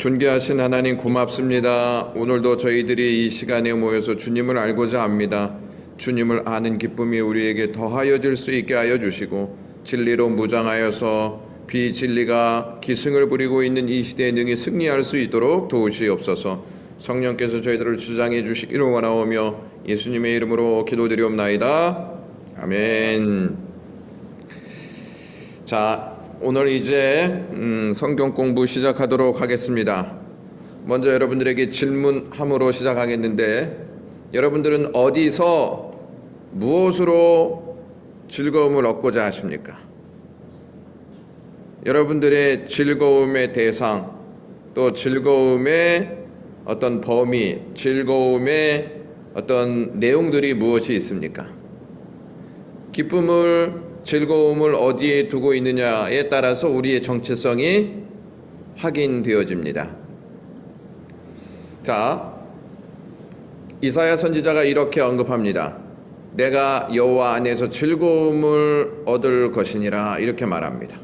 존귀하신 하나님 고맙습니다. 오늘도 저희들이 이 시간에 모여서 주님을 알고자 합니다. 주님을 아는 기쁨이 우리에게 더하여질 수 있게 하여 주시고 진리로 무장하여서 비진리가 기승을 부리고 있는 이 시대에 능히 승리할 수 있도록 도우시옵소서. 성령께서 저희들을 주장해 주시기를 원하오며 예수님의 이름으로 기도드리옵나이다. 아멘. 자, 오늘 이제 성경 공부 시작하도록 하겠습니다. 먼저 여러분들에게 질문함으로 시작하겠는데, 여러분들은 어디서 무엇으로 즐거움을 얻고자 하십니까? 여러분들의 즐거움의 대상, 또 즐거움의 어떤 범위, 즐거움의 어떤 내용들이 무엇이 있습니까? 기쁨을, 즐거움을 어디에 두고 있느냐에 따라서 우리의 정체성이 확인되어집니다. 자, 이사야 선지자가 이렇게 언급합니다. 내가 여호와 안에서 즐거움을 얻을 것이니라, 이렇게 말합니다.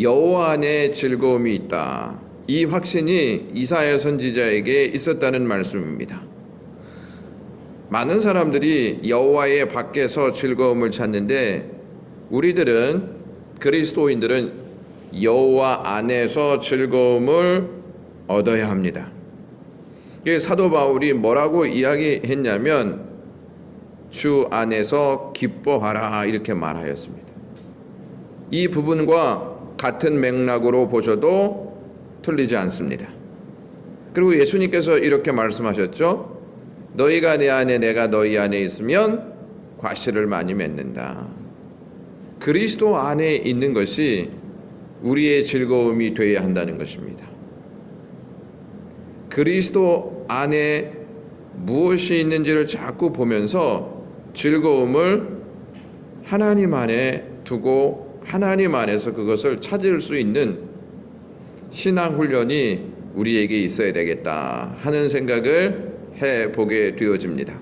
여호와 안에 즐거움이 있다. 이 확신이 이사야 선지자에게 있었다는 말씀입니다. 많은 사람들이 여호와의 밖에서 즐거움을 찾는데, 우리들은, 그리스도인들은 여호와 안에서 즐거움을 얻어야 합니다. 사도 바울이 뭐라고 이야기했냐면 주 안에서 기뻐하라, 이렇게 말하였습니다. 이 부분과 같은 맥락으로 보셔도 틀리지 않습니다. 그리고 예수님께서 이렇게 말씀하셨죠. 너희가 내 안에 내가 너희 안에 있으면 과실을 많이 맺는다. 그리스도 안에 있는 것이 우리의 즐거움이 되어야 한다는 것입니다. 그리스도 안에 무엇이 있는지를 자꾸 보면서 즐거움을 하나님 안에 두고 하나님 안에서 그것을 찾을 수 있는 신앙 훈련이 우리에게 있어야 되겠다 하는 생각을 해보게 되어집니다.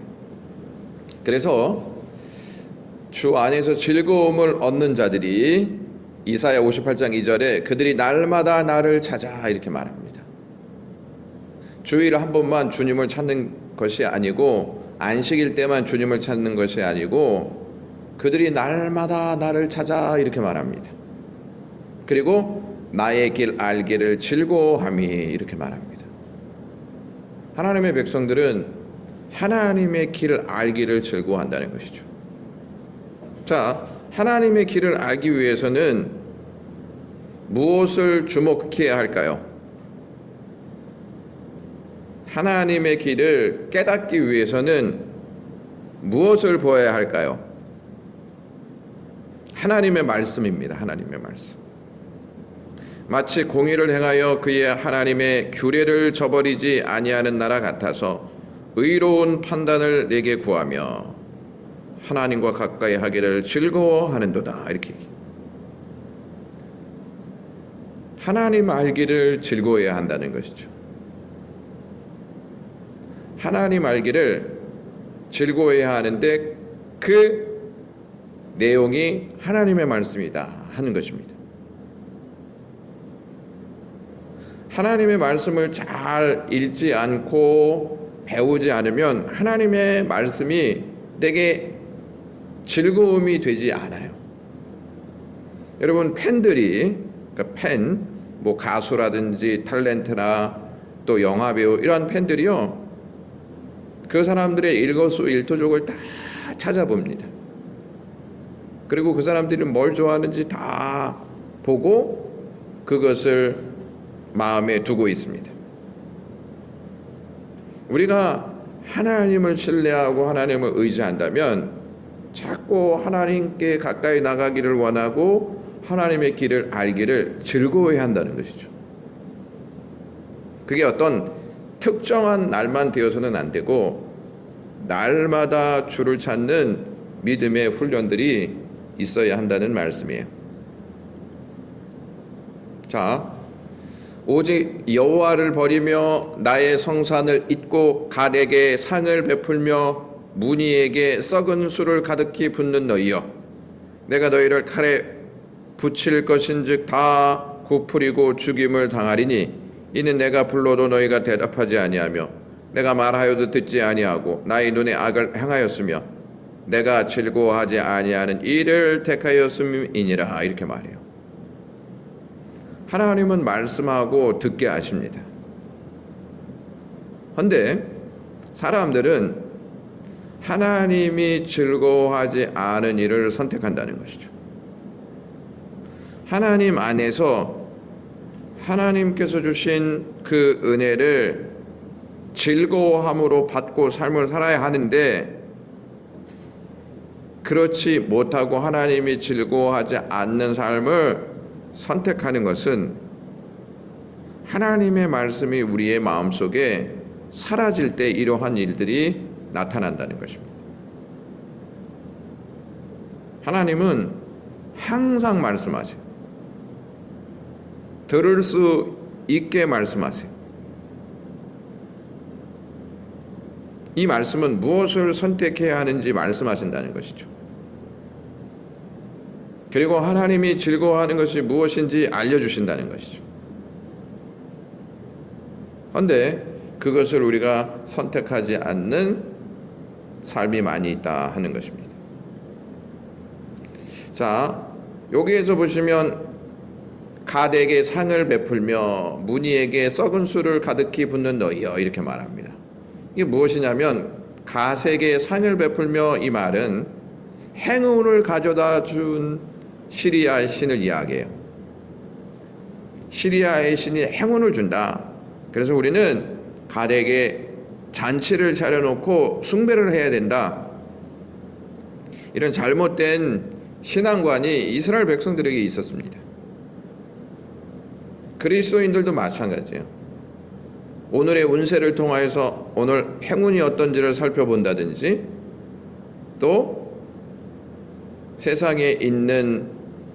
그래서 주 안에서 즐거움을 얻는 자들이 이사야 58장 2절에 그들이 날마다 나를 찾아, 이렇게 말합니다. 주일 한 번만 주님을 찾는 것이 아니고, 안식일 때만 주님을 찾는 것이 아니고, 그들이 날마다 나를 찾아, 이렇게 말합니다. 그리고 나의 길 알기를 즐거워함이, 이렇게 말합니다. 하나님의 백성들은 하나님의 길을 알기를 즐거워한다는 것이죠. 자, 하나님의 길을 알기 위해서는 무엇을 주목해야 할까요? 하나님의 길을 깨닫기 위해서는 무엇을 보아야 할까요? 하나님의 말씀입니다. 하나님의 말씀. 마치 공의를 행하여 그의 하나님의 규례를 저버리지 아니하는 나라 같아서 의로운 판단을 내게 구하며 하나님과 가까이 하기를 즐거워하는도다, 이렇게 얘기해요. 하나님 알기를 즐거워해야 한다는 것이죠. 하나님 알기를 즐거워해야 하는데 그 내용이 하나님의 말씀이다 하는 것입니다. 하나님의 말씀을 잘 읽지 않고 배우지 않으면 하나님의 말씀이 내게 즐거움이 되지 않아요. 여러분, 팬들이, 그러니까 팬, 뭐 가수라든지 탤런트나 또 영화배우, 이런 팬들이요, 그 사람들의 일거수일투족을 다 찾아봅니다. 그리고 그 사람들이 뭘 좋아하는지 다 보고 그것을 마음에 두고 있습니다. 우리가 하나님을 신뢰하고 하나님을 의지한다면 자꾸 하나님께 가까이 나가기를 원하고 하나님의 길을 알기를 즐거워해야 한다는 것이죠. 그게 어떤 특정한 날만 되어서는 안 되고 날마다 주를 찾는 믿음의 훈련들이 있어야 한다는 말씀이에요. 자, 오직 여호와를 버리며 나의 성산을 잊고 갓에게 상을 베풀며 무니에게 썩은 술을 가득히 붓는 너희여, 내가 너희를 칼에 붙일 것인즉 다 굽풀이고 죽임을 당하리니 이는 내가 불러도 너희가 대답하지 아니하며 내가 말하여도 듣지 아니하고 나의 눈에 악을 행하였으며 내가 즐거워하지 아니하는 일을 택하였음이니라. 이렇게 말해요. 하나님은 말씀하고 듣게 하십니다. 그런데 사람들은 하나님이 즐거워하지 않은 일을 선택한다는 것이죠. 하나님 안에서 하나님께서 주신 그 은혜를 즐거워함으로 받고 삶을 살아야 하는데, 그렇지 못하고 하나님이 즐거워하지 않는 삶을 선택하는 것은 하나님의 말씀이 우리의 마음속에 사라질 때 이러한 일들이 나타난다는 것입니다. 하나님은 항상 말씀하세요. 들을 수 있게 말씀하세요. 이 말씀은 무엇을 선택해야 하는지 말씀하신다는 것이죠. 그리고 하나님이 즐거워하는 것이 무엇인지 알려주신다는 것이죠. 그런데 그것을 우리가 선택하지 않는 삶이 많이 있다 하는 것입니다. 자, 여기에서 보시면 갓에게 상을 베풀며 문희에게 썩은 술을 가득히 붓는 너희여, 이렇게 말합니다. 이게 무엇이냐면, 갓에게 상을 베풀며, 이 말은 행운을 가져다 준 시리아의 신을 이야기해요. 시리아의 신이 행운을 준다. 그래서 우리는 갓에게 잔치를 차려놓고 숭배를 해야 된다. 이런 잘못된 신앙관이 이스라엘 백성들에게 있었습니다. 그리스도인들도 마찬가지예요. 오늘의 운세를 통하여서 오늘 행운이 어떤지를 살펴본다든지, 또 세상에 있는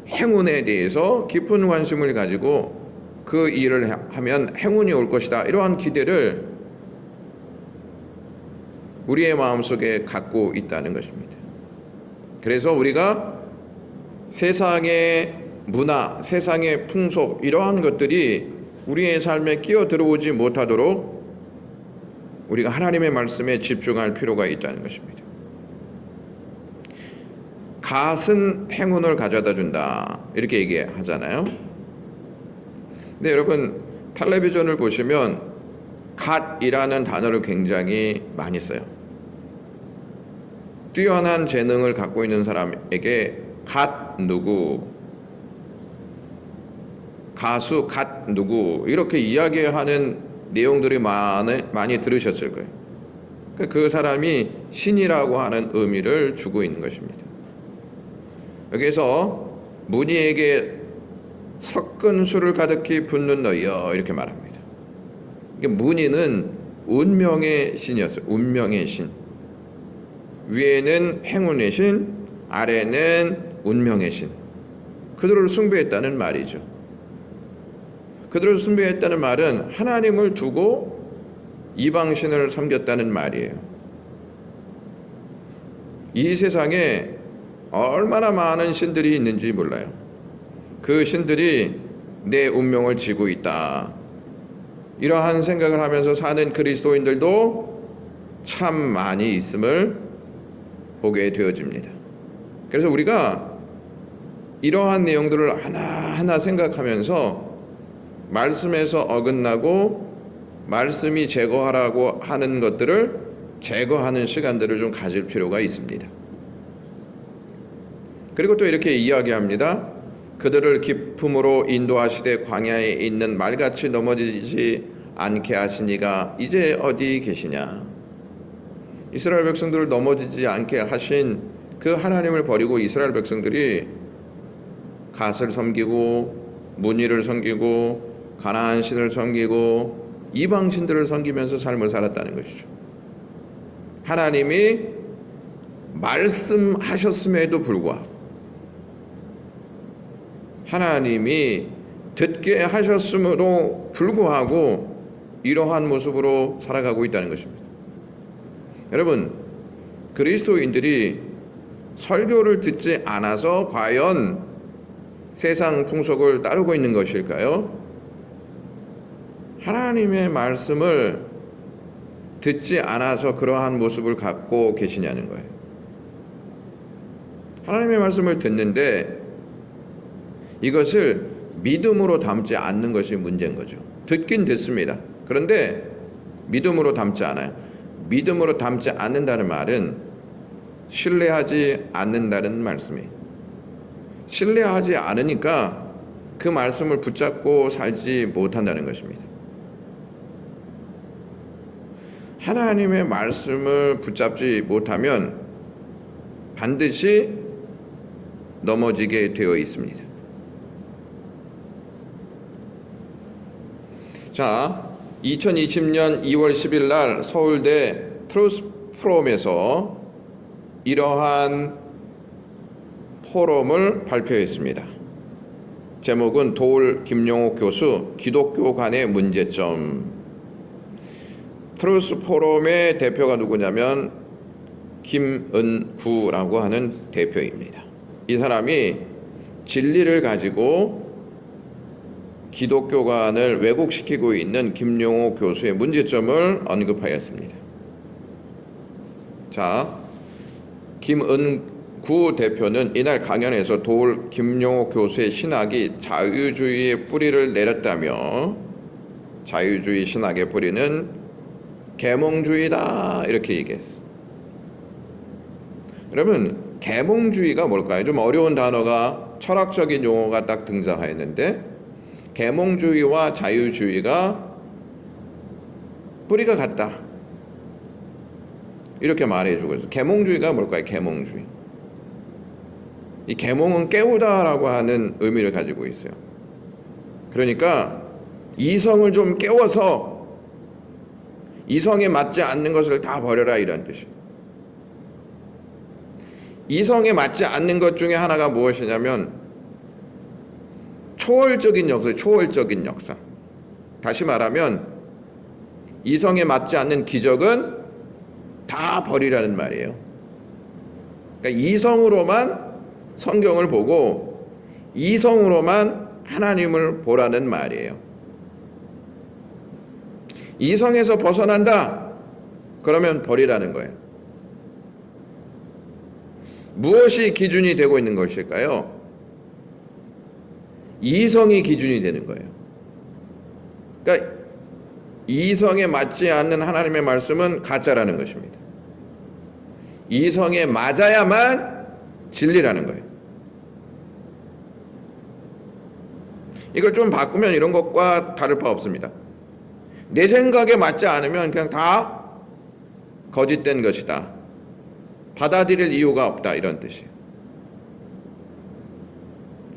행운에 대해서 깊은 관심을 가지고 그 일을 하면 행운이 올 것이다, 이러한 기대를 우리의 마음속에 갖고 있다는 것입니다. 그래서 우리가 세상의 문화, 세상의 풍속, 이러한 것들이 우리의 삶에 끼어 들어오지 못하도록 우리가 하나님의 말씀에 집중할 필요가 있다는 것입니다. 갓은 행운을 가져다 준다, 이렇게 얘기하잖아요. 근데 여러분, 텔레비전을 보시면 갓이라는 단어를 굉장히 많이 써요. 뛰어난 재능을 갖고 있는 사람에게 갓 누구, 가수 갓 누구, 이렇게 이야기하는 내용들이 많이 들으셨을 거예요. 그 사람이 신이라고 하는 의미를 주고 있는 것입니다. 여기서 문희에게 섞은 술을 가득히 붓는 너희여, 이렇게 말합니다. 문희는 운명의 신이었어요. 운명의 신. 위에는 행운의 신, 아래는 운명의 신. 그들을 숭배했다는 말이죠. 그들을 숭배했다는 말은 하나님을 두고 이방신을 섬겼다는 말이에요. 이 세상에 얼마나 많은 신들이 있는지 몰라요. 그 신들이 내 운명을 지고 있다, 이러한 생각을 하면서 사는 그리스도인들도 참 많이 있음을 보게 되어집니다. 그래서 우리가 이러한 내용들을 하나하나 생각하면서 말씀에서 어긋나고 말씀이 제거하라고 하는 것들을 제거하는 시간들을 좀 가질 필요가 있습니다. 그리고 또 이렇게 이야기합니다. 그들을 기품으로 인도하시되 광야에 있는 말같이 넘어지지 않게 하시니가 이제 어디 계시냐. 이스라엘 백성들을 넘어지지 않게 하신 그 하나님을 버리고 이스라엘 백성들이 갓을 섬기고 문희를 섬기고 가나안 신을 섬기고 이방 신들을 섬기면서 삶을 살았다는 것이죠. 하나님이 말씀하셨음에도 불구하고, 하나님이 듣게 하셨음에도 불구하고 이러한 모습으로 살아가고 있다는 것입니다. 여러분, 그리스도인들이 설교를 듣지 않아서 과연 세상 풍속을 따르고 있는 것일까요? 하나님의 말씀을 듣지 않아서 그러한 모습을 갖고 계시냐는 거예요. 하나님의 말씀을 듣는데 이것을 믿음으로 담지 않는 것이 문제인 거죠. 듣긴 듣습니다. 그런데 믿음으로 담지 않아요. 믿음으로 담지 않는다는 말은 신뢰하지 않는다는 말씀이에요. 신뢰하지 않으니까 그 말씀을 붙잡고 살지 못한다는 것입니다. 하나님의 말씀을 붙잡지 못하면 반드시 넘어지게 되어 있습니다. 자, 2020년 2월 10일 날 서울대 트루스 포럼에서 이러한 포럼을 발표했습니다. 제목은 도울 김용옥 교수 기독교 간의 문제점. 트루스 포럼의 대표가 누구냐면 김은구라고 하는 대표입니다. 이 사람이 진리를 가지고 기독교관을 왜곡시키고 있는 김용옥 교수의 문제점을 언급하였습니다. 자, 김은구 대표는 이날 강연에서 도울 김용옥 교수의 신학이 자유주의의 뿌리를 내렸다며 자유주의 신학의 뿌리는 계몽주의다 이렇게 얘기했어요. 여러분, 계몽주의가 뭘까요? 좀 어려운 단어가 철학적인 용어가 딱 등장하였는데 계몽주의와 자유주의가 뿌리가 같다 이렇게 말해주고 있어요. 계몽주의가 뭘까요? 계몽주의. 이 계몽은 깨우다라고 하는 의미를 가지고 있어요. 그러니까 이성을 좀 깨워서 이성에 맞지 않는 것을 다 버려라 이런 뜻이에요. 이성에 맞지 않는 것 중에 하나가 무엇이냐면 초월적인 역사, 초월적인 역사. 다시 말하면 이성에 맞지 않는 기적은 다 버리라는 말이에요. 그러니까 이성으로만 성경을 보고 이성으로만 하나님을 보라는 말이에요. 이성에서 벗어난다? 그러면 버리라는 거예요. 무엇이 기준이 되고 있는 것일까요? 이성이 기준이 되는 거예요. 그러니까 이성에 맞지 않는 하나님의 말씀은 가짜라는 것입니다. 이성에 맞아야만 진리라는 거예요. 이걸 좀 바꾸면 이런 것과 다를 바 없습니다. 내 생각에 맞지 않으면 그냥 다 거짓된 것이다. 받아들일 이유가 없다 이런 뜻이에요.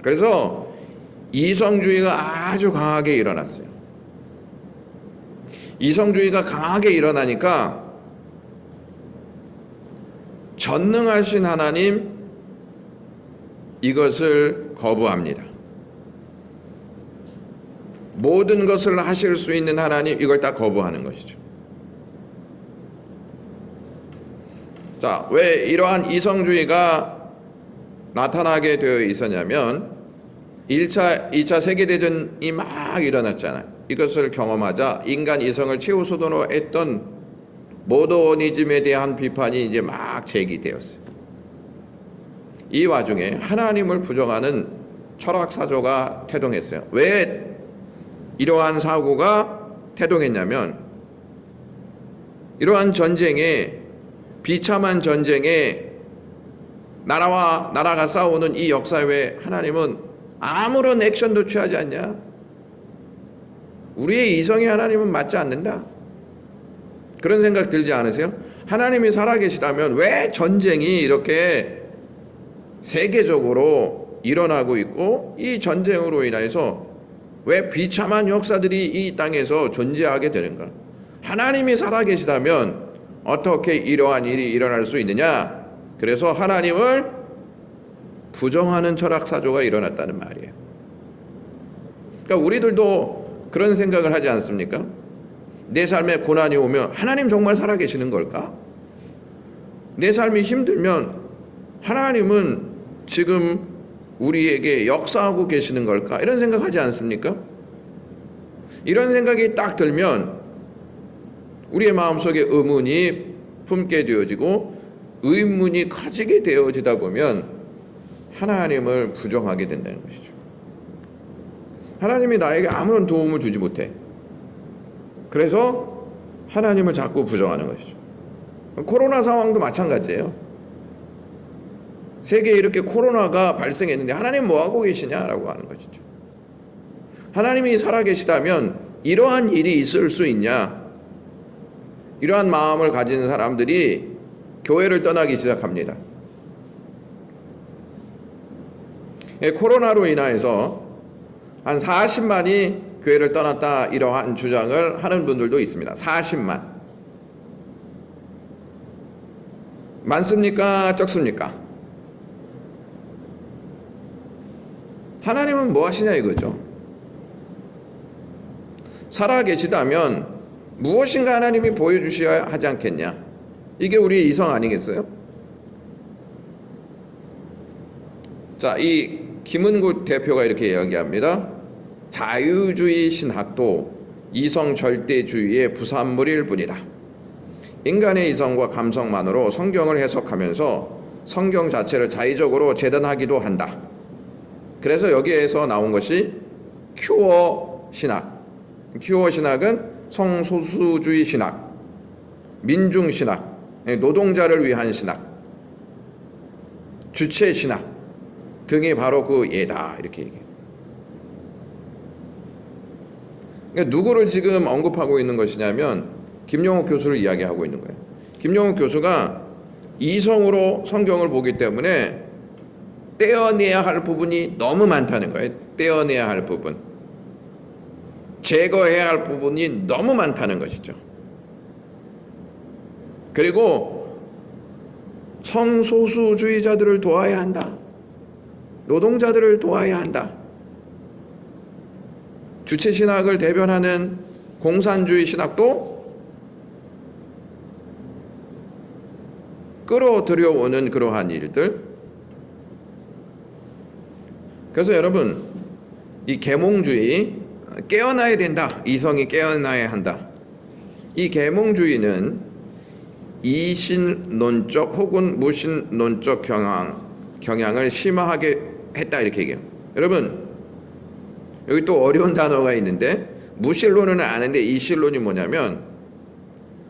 그래서 이성주의가 아주 강하게 일어났어요. 이성주의가 강하게 일어나니까 전능하신 하나님 이것을 거부합니다. 모든 것을 하실 수 있는 하나님 이걸 다 거부하는 것이죠. 자, 왜 이러한 이성주의가 나타나게 되어 있었냐면 2차 세계대전이 막 일어났잖아요. 이것을 경험하자 인간 이성을 최후 수단으로 했던 모더니즘에 대한 비판이 이제 막 제기되었어요. 이 와중에 하나님을 부정하는 철학사조가 태동했어요. 왜 이러한 사고가 태동했냐면 이러한 전쟁에 비참한 전쟁에 나라와 나라가 싸우는 이 역사에 하나님은 아무런 액션도 취하지 않냐? 우리의 이성이 하나님은 맞지 않는다. 그런 생각 들지 않으세요? 하나님이 살아계시다면 왜 전쟁이 이렇게 세계적으로 일어나고 있고 이 전쟁으로 인해서 왜 비참한 역사들이 이 땅에서 존재하게 되는가? 하나님이 살아계시다면 어떻게 이러한 일이 일어날 수 있느냐? 그래서 하나님을 부정하는 철학사조가 일어났다는 말이에요. 그러니까 우리들도 그런 생각을 하지 않습니까? 내 삶에 고난이 오면 하나님 정말 살아계시는 걸까? 내 삶이 힘들면 하나님은 지금 우리에게 역사하고 계시는 걸까? 이런 생각하지 않습니까? 이런 생각이 딱 들면 우리의 마음속에 의문이 품게 되어지고 의문이 커지게 되어지다 보면 하나님을 부정하게 된다는 것이죠. 하나님이 나에게 아무런 도움을 주지 못해. 그래서 하나님을 자꾸 부정하는 것이죠. 코로나 상황도 마찬가지예요. 세계에 이렇게 코로나가 발생했는데 하나님 뭐하고 계시냐라고 하는 것이죠. 하나님이 살아계시다면 이러한 일이 있을 수 있냐? 이러한 마음을 가진 사람들이 교회를 떠나기 시작합니다. 코로나로 인해서 한 40만이 교회를 떠났다, 이러한 주장을 하는 분들도 있습니다. 40만. 많습니까? 적습니까? 하나님은 뭐 하시냐 이거죠. 살아계시다면 무엇인가 하나님이 보여주셔야 하지 않겠냐. 이게 우리의 이성 아니겠어요? 자, 이 김은구 대표가 이렇게 이야기합니다. 자유주의 신학도 이성 절대주의의 부산물일 뿐이다. 인간의 이성과 감성만으로 성경을 해석하면서 성경 자체를 자의적으로 재단하기도 한다. 그래서 여기에서 나온 것이 큐어 신학. 큐어 신학은 성소수주의 신학, 민중 신학, 노동자를 위한 신학, 주체 신학 등이 바로 그 예다, 이렇게 얘기해요. 그러니까 누구를 지금 언급하고 있는 것이냐면 김영욱 교수를 이야기하고 있는 거예요. 김영욱 교수가 이성으로 성경을 보기 때문에 떼어내야 할 부분이 너무 많다는 거예요. 떼어내야 할 부분, 제거해야 할 부분이 너무 많다는 것이죠. 그리고 성소수주의자들을 도와야 한다. 노동자들을 도와야 한다. 주체신학을 대변하는 공산주의 신학도 끌어들여오는 그러한 일들. 그래서 여러분, 이 계몽주의, 깨어나야 된다. 이성이 깨어나야 한다. 이 계몽주의는 이신론적 혹은 무신론적 경향을 심화하게 했다, 이렇게 얘기해요. 여러분, 여기 또 어려운 단어가 있는데, 무신론은 아는데 이신론이 뭐냐면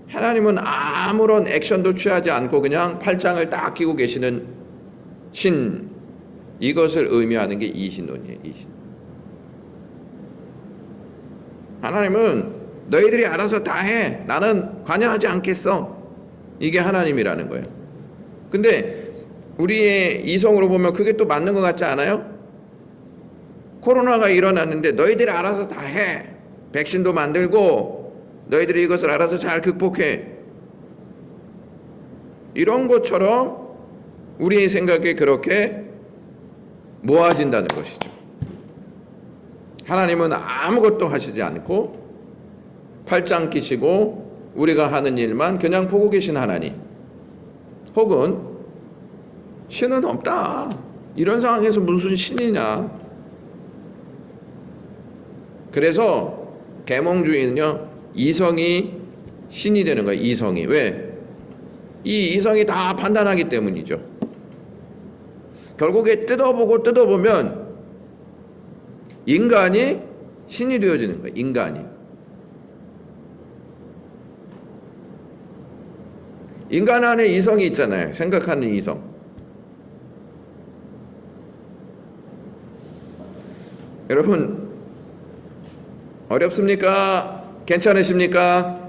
하나님은 아무런 액션도 취하지 않고 그냥 팔짱을 딱 끼고 계시는 신, 이것을 의미하는 게 이신론이에요. 이신. 하나님은 너희들이 알아서 다 해. 나는 관여하지 않겠어. 이게 하나님이라는 거예요. 근데 우리의 이성으로 보면 그게 또 맞는 것 같지 않아요? 코로나가 일어났는데 너희들이 알아서 다 해. 백신도 만들고 너희들이 이것을 알아서 잘 극복해. 이런 것처럼 우리의 생각에 그렇게 모아진다는 것이죠. 하나님은 아무것도 하시지 않고 팔짱 끼시고 우리가 하는 일만 그냥 보고 계신 하나님, 혹은 신은 없다. 이런 상황에서 무슨 신이냐. 그래서 계몽주의는요, 이성이 신이 되는 거예요. 이성이. 왜? 이 이성이 다 판단하기 때문이죠. 결국에 뜯어보면 인간이 신이 되어지는 거예요. 인간이. 인간 안에 이성이 있잖아요. 생각하는 이성. 여러분, 어렵습니까? 괜찮으십니까?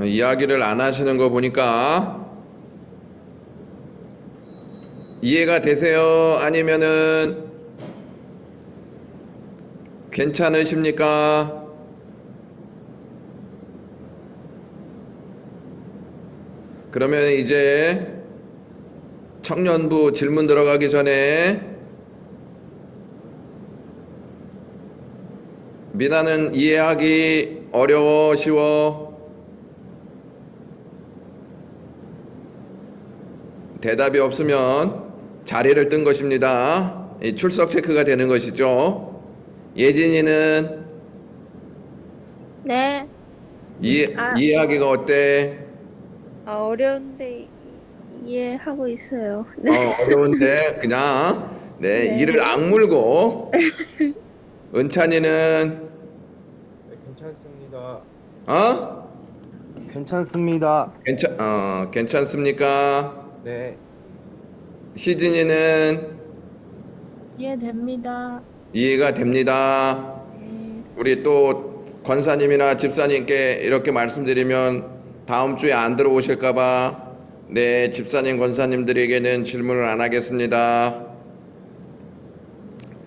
이야기를 안 하시는 거 보니까 이해가 되세요? 아니면은 괜찮으십니까? 그러면 이제 청년부 질문 들어가기 전에 미나는 이해하기 어려워, 쉬워? 대답이 없으면 자리를 뜬 것입니다. 이 출석 체크가 되는 것이죠. 예진이는 네. 이해하기가 어때? 어려운데 이해하고 있어요. 네. 어려운데 그냥 네. 이를 악물고. 은찬이는 네, 괜찮습니다. 어? 괜찮습니다. 괜찮습니까? 네. 시진이는 이해됩니다. 이해가 됩니다. 네. 우리 또 권사님이나 집사님께 이렇게 말씀드리면 다음 주에 안 들어오실까봐 집사님 권사님들에게는 질문을 안 하겠습니다.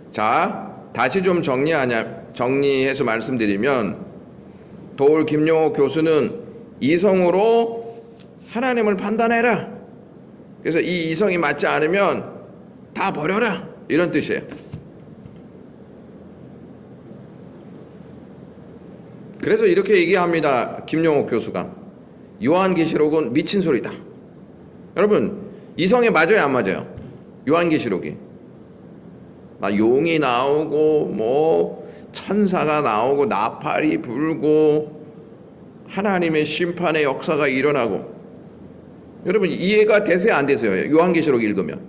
자, 다시 좀 정리해서 말씀드리면 도울 김용옥 교수는 이성으로 하나님을 판단해라. 그래서 이 이성이 맞지 않으면 다 버려라, 이런 뜻이에요. 그래서 이렇게 얘기합니다. 김용옥 교수가 요한계시록은 미친 소리다. 여러분, 이성에 맞아요, 안 맞아요? 요한계시록이 용이 나오고 뭐 천사가 나오고 나팔이 불고 하나님의 심판의 역사가 일어나고, 여러분 이해가 되세요, 안 되세요? 요한계시록 읽으면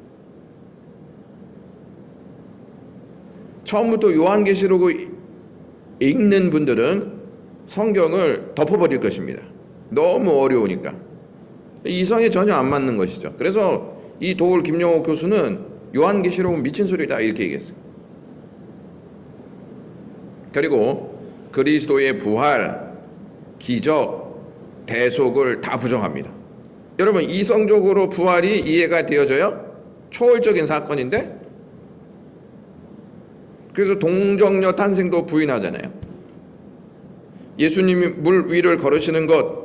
처음부터 요한계시록을 읽는 분들은 성경을 덮어버릴 것입니다. 너무 어려우니까. 이성에 전혀 안 맞는 것이죠. 그래서 이 도울 김용옥 교수는 요한계시록은 미친 소리다, 이렇게 얘기했어요. 그리고 그리스도의 부활, 기적, 대속을 다 부정합니다. 여러분, 이성적으로 부활이 이해가 되어져요? 초월적인 사건인데? 그래서 동정녀 탄생도 부인하잖아요. 예수님이 물 위를 걸으시는 것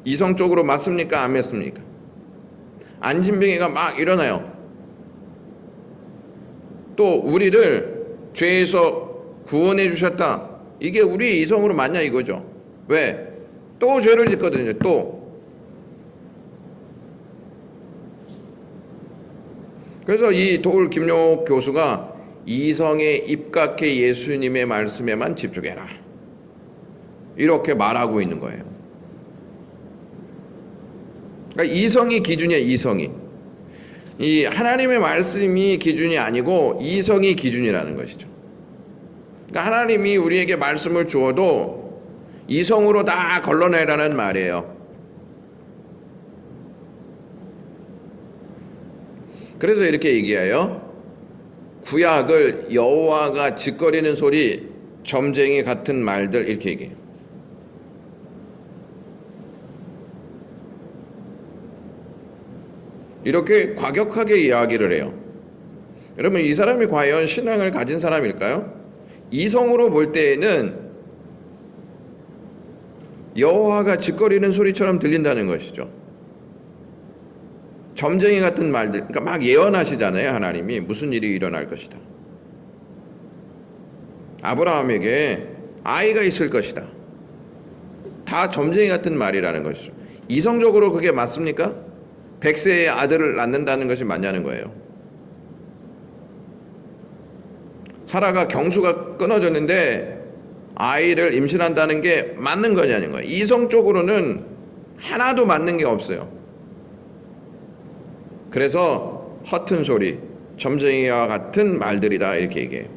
이성적으로 맞습니까? 안 맞습니까? 안진뱅이가 막 일어나요. 또 우리를 죄에서 구원해 주셨다, 이게 우리 이성으로 맞냐 이거죠. 왜? 또 죄를 짓거든요. 또. 그래서 이 도울 김용옥 교수가 이성에 입각해 예수님의 말씀에만 집중해라, 이렇게 말하고 있는 거예요. 그러니까 이성이 기준이에요. 이성이. 이 하나님의 말씀이 기준이 아니고 이성이 기준이라는 것이죠. 그러니까 하나님이 우리에게 말씀을 주어도 이성으로 다 걸러내라는 말이에요. 그래서 이렇게 얘기해요. 구약을 여호와가 짓거리는 소리, 점쟁이 같은 말들, 이렇게 얘기해요. 이렇게 과격하게 이야기를 해요. 여러분, 이 사람이 과연 신앙을 가진 사람일까요? 이성으로 볼 때에는 여호와가 짓거리는 소리처럼 들린다는 것이죠. 점쟁이 같은 말들, 그러니까 막 예언하시잖아요. 하나님이 무슨 일이 일어날 것이다. 아브라함에게 아이가 있을 것이다. 다 점쟁이 같은 말이라는 것이죠. 이성적으로 그게 맞습니까? 100세의 아들을 낳는다는 것이 맞냐는 거예요. 사라가 경수가 끊어졌는데 아이를 임신한다는 게 맞는 거냐는 거예요. 이성적으로는 하나도 맞는 게 없어요. 그래서 허튼 소리, 점쟁이와 같은 말들이다, 이렇게 얘기해요.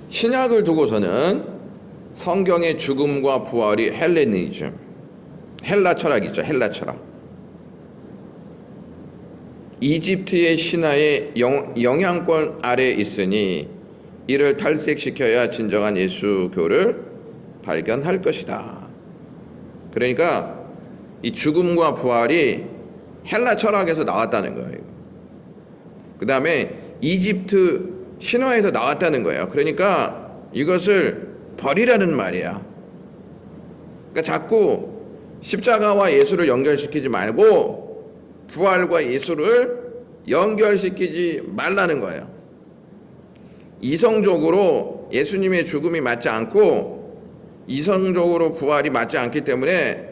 신약을 두고서는 성경의 죽음과 부활이 헬레니즘, 헬라 철학이죠. 헬라 철학. 이집트의 신화의 영향권 아래에 있으니 이를 탈색시켜야 진정한 예수교를 발견할 것이다. 그러니까 이 죽음과 부활이 헬라 철학에서 나왔다는 거예요. 그 다음에 이집트 신화에서 나왔다는 거예요. 그러니까 이것을 버리라는 말이야. 그러니까 자꾸 십자가와 예수를 연결시키지 말고 부활과 예수를 연결시키지 말라는 거예요. 이성적으로 예수님의 죽음이 맞지 않고 이성적으로 부활이 맞지 않기 때문에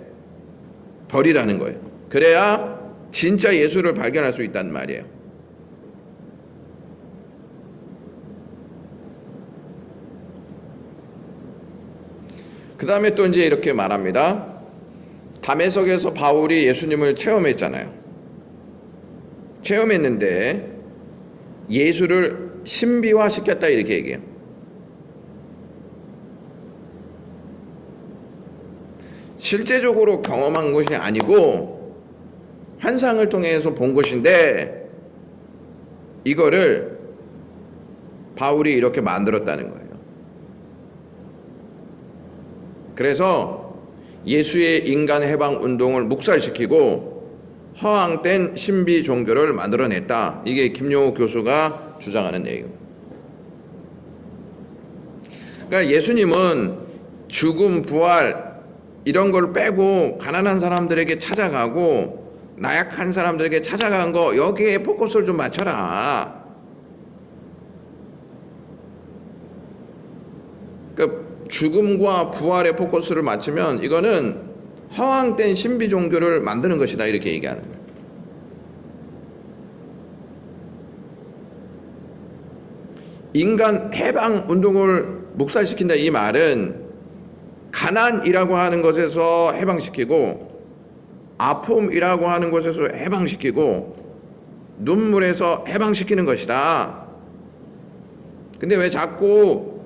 버리라는 거예요. 그래야 진짜 예수를 발견할 수 있단 말이에요. 그 다음에 또 이제 이렇게 말합니다. 담에석에서 바울이 예수님을 체험했잖아요. 체험했는데 예수를 신비화시켰다 이렇게 얘기해요. 실제적으로 경험한 것이 아니고 환상을 통해서 본 것인데 이거를 바울이 이렇게 만들었다는 거예요. 그래서 예수의 인간 해방 운동을 묵살시키고 허황된 신비 종교를 만들어냈다. 이게 김용욱 교수가 주장하는 내용입니다. 그러니까 예수님은 죽음, 부활 이런 걸 빼고 가난한 사람들에게 찾아가고 나약한 사람들에게 찾아간 거 여기에 포커스를 좀 맞춰라. 그러니까 죽음과 부활의 포커스를 맞추면 이거는 허황된 신비 종교를 만드는 것이다 이렇게 얘기하는 거예요. 인간 해방 운동을 묵살시킨다 이 말은 가난이라고 하는 것에서 해방시키고 아픔이라고 하는 것에서 해방시키고 눈물에서 해방시키는 것이다. 근데 왜 자꾸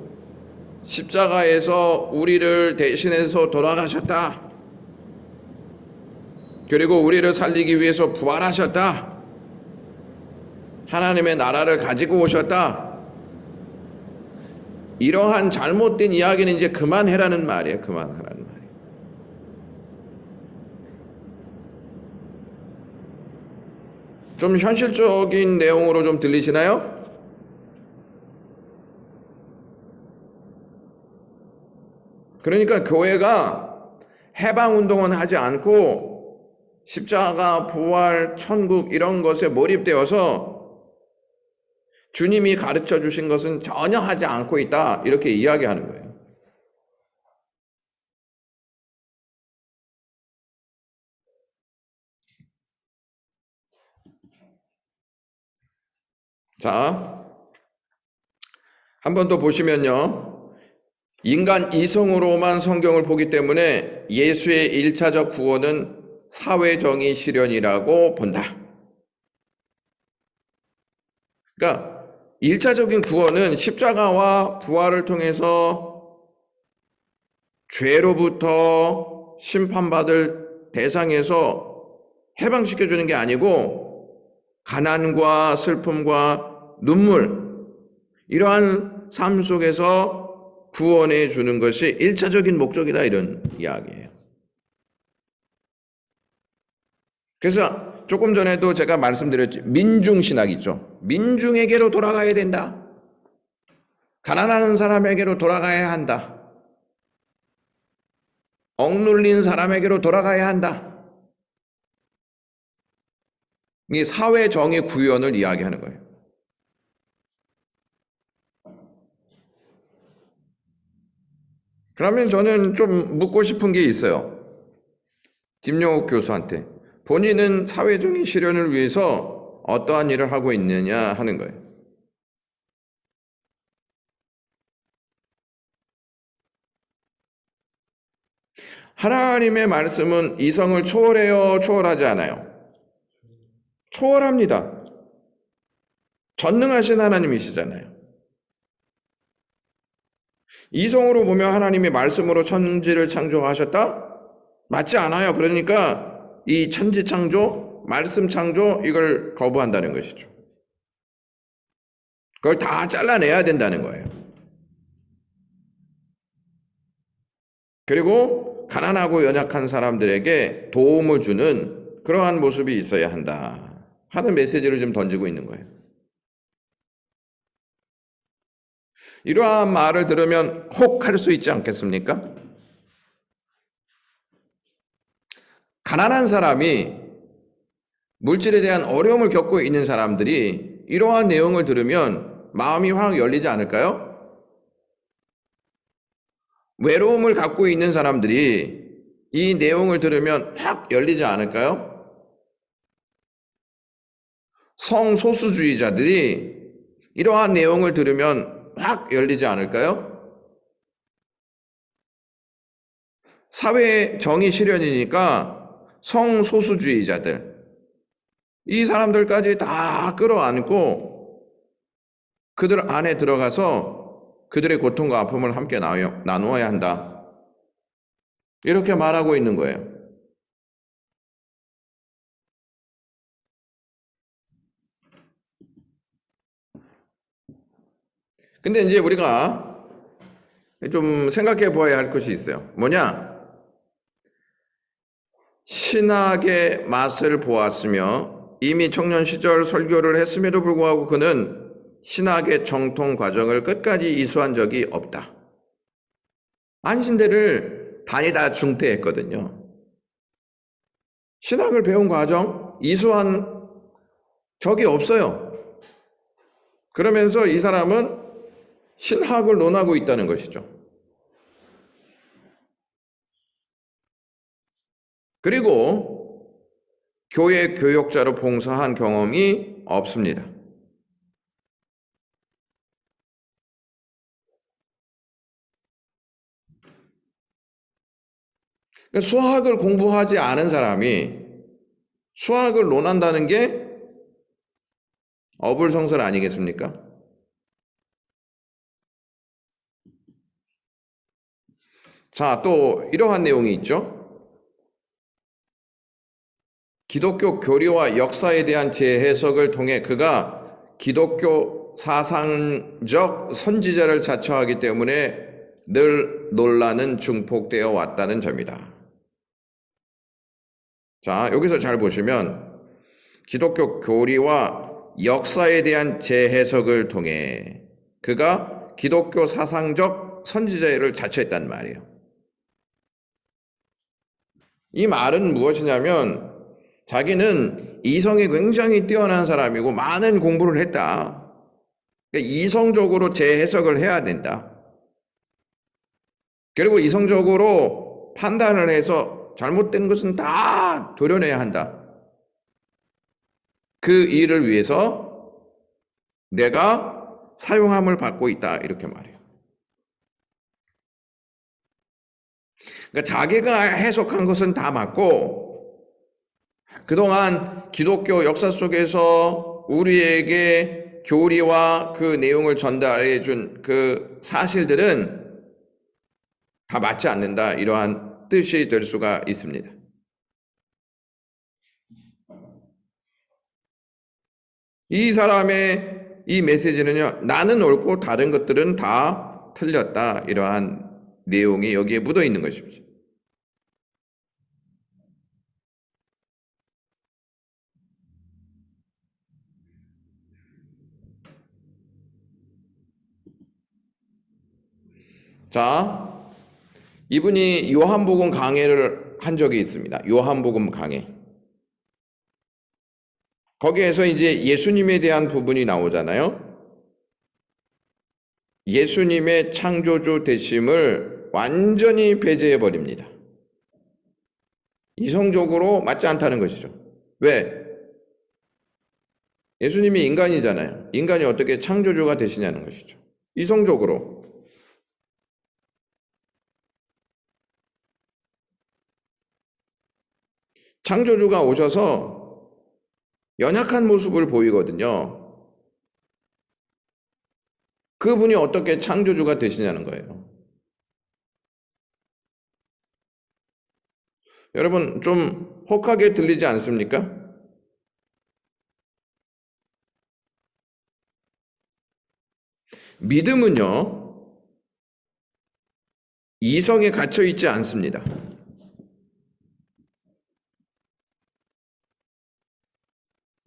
십자가에서 우리를 대신해서 돌아가셨다. 그리고 우리를 살리기 위해서 부활하셨다. 하나님의 나라를 가지고 오셨다. 이러한 잘못된 이야기는 이제 그만해라는 말이에요. 그만하라는 말이에요. 좀 현실적인 내용으로 좀 들리시나요? 그러니까 교회가 해방운동은 하지 않고 십자가, 부활, 천국 이런 것에 몰입되어서 주님이 가르쳐 주신 것은 전혀 하지 않고 있다. 이렇게 이야기하는 거예요. 자, 한 번 더 보시면요. 인간 이성으로만 성경을 보기 때문에 예수의 1차적 구원은 사회정의 실현이라고 본다. 그러니까 1차적인 구원은 십자가와 부활을 통해서 죄로부터 심판받을 대상에서 해방시켜주는 게 아니고 가난과 슬픔과 눈물 이러한 삶 속에서 구원해 주는 것이 1차적인 목적이다 이런 이야기예요. 그래서 조금 전에도 제가 말씀드렸지 민중신학 있죠. 민중에게로 돌아가야 된다. 가난한 사람에게로 돌아가야 한다. 억눌린 사람에게로 돌아가야 한다. 이 사회정의 구현을 이야기하는 거예요. 그러면 저는 좀 묻고 싶은 게 있어요. 김용욱 교수한테. 본인은 사회적인 실현을 위해서 어떠한 일을 하고 있느냐 하는 거예요. 하나님의 말씀은 이성을 초월해요? 초월하지 않아요? 초월합니다. 전능하신 하나님이시잖아요. 이성으로 보면 하나님이 말씀으로 천지를 창조하셨다? 맞지 않아요. 그러니까 이 천지 창조, 말씀 창조 이걸 거부한다는 것이죠. 그걸 다 잘라내야 된다는 거예요. 그리고 가난하고 연약한 사람들에게 도움을 주는 그러한 모습이 있어야 한다 하는 메시지를 좀 던지고 있는 거예요. 이러한 말을 들으면 혹할 수 있지 않겠습니까? 가난한 사람이 물질에 대한 어려움을 겪고 있는 사람들이 이러한 내용을 들으면 마음이 확 열리지 않을까요? 외로움을 갖고 있는 사람들이 이 내용을 들으면 확 열리지 않을까요? 성소수주의자들이 이러한 내용을 들으면 확 열리지 않을까요? 사회 정의 실현이니까 성소수주의자들, 이 사람들까지 다 끌어안고 그들 안에 들어가서 그들의 고통과 아픔을 함께 나누어야 한다. 이렇게 말하고 있는 거예요. 근데 이제 우리가 좀 생각해 보아야 할 것이 있어요. 뭐냐? 신학의 맛을 보았으며 이미 청년 시절 설교를 했음에도 불구하고 그는 신학의 정통 과정을 끝까지 이수한 적이 없다. 안신대를 다니다 중퇴했거든요. 신학을 배운 과정, 이수한 적이 없어요. 그러면서 이 사람은 신학을 논하고 있다는 것이죠. 그리고 교회 교역자로 봉사한 경험이 없습니다. 그러니까 수학을 공부하지 않은 사람이 수학을 논한다는 게 어불성설 아니겠습니까? 자, 또 이러한 내용이 있죠. 기독교 교리와 역사에 대한 재해석을 통해 그가 기독교 사상적 선지자를 자처하기 때문에 늘 논란은 증폭되어 왔다는 점이다. 자, 여기서 잘 보시면 기독교 교리와 역사에 대한 재해석을 통해 그가 기독교 사상적 선지자를 자처했단 말이에요. 이 말은 무엇이냐면 자기는 이성이 굉장히 뛰어난 사람이고 많은 공부를 했다. 그러니까 이성적으로 재해석을 해야 된다. 그리고 이성적으로 판단을 해서 잘못된 것은 다 도려내야 한다. 그 일을 위해서 내가 사용함을 받고 있다. 이렇게 말해요. 그러니까 자기가 해석한 것은 다 맞고 그동안 기독교 역사 속에서 우리에게 교리와 그 내용을 전달해 준 그 사실들은 다 맞지 않는다. 이러한 뜻이 될 수가 있습니다. 이 사람의 이 메시지는요, 나는 옳고 다른 것들은 다 틀렸다. 이러한 내용이 여기에 묻어 있는 것입니다. 자, 이분이 요한복음 강해를 한 적이 있습니다. 요한복음 강해. 거기에서 이제 예수님에 대한 부분이 나오잖아요. 예수님의 창조주 되심을 완전히 배제해 버립니다. 이성적으로 맞지 않다는 것이죠. 왜? 예수님이 인간이잖아요. 인간이 어떻게 창조주가 되시냐는 것이죠. 이성적으로. 창조주가 오셔서 연약한 모습을 보이거든요. 그분이 어떻게 창조주가 되시냐는 거예요. 여러분, 좀 혹하게 들리지 않습니까? 믿음은요, 이성에 갇혀 있지 않습니다.